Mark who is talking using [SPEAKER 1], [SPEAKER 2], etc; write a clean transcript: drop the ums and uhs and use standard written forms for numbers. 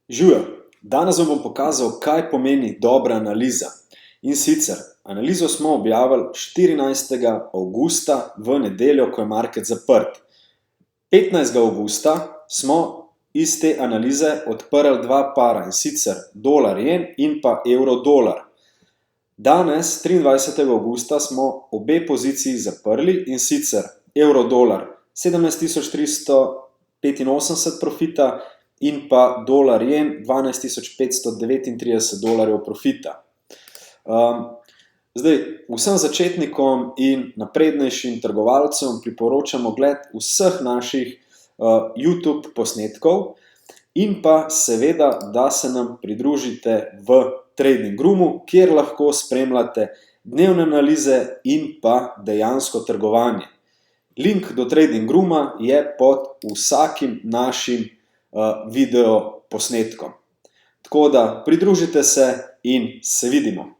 [SPEAKER 1] Živijo! Danes vam bom pokazal, kaj pomeni dobra analiza. In sicer, analizo smo objavili 14. avgusta v nedeljo, ko je market zaprt. 15. avgusta smo iz te analize odprli dva para, in sicer dolar-jen in pa evro-dolar. Danes, 23. avgusta, smo obe poziciji zaprli, in sicer evro-dolar 17.385 profita in pa dolar-jen 12.539 dolarjev profita. Vsem začetnikom in naprednejšim trgovalcem priporočam ogled vseh naših YouTube posnetkov in pa seveda, da se nam pridružite v Trading Roomu, kjer lahko spremljate dnevne analize in pa dejansko trgovanje. Link do Trading Rooma je pod vsakim našim video posnetkom. Tako da pridružite se in se vidimo!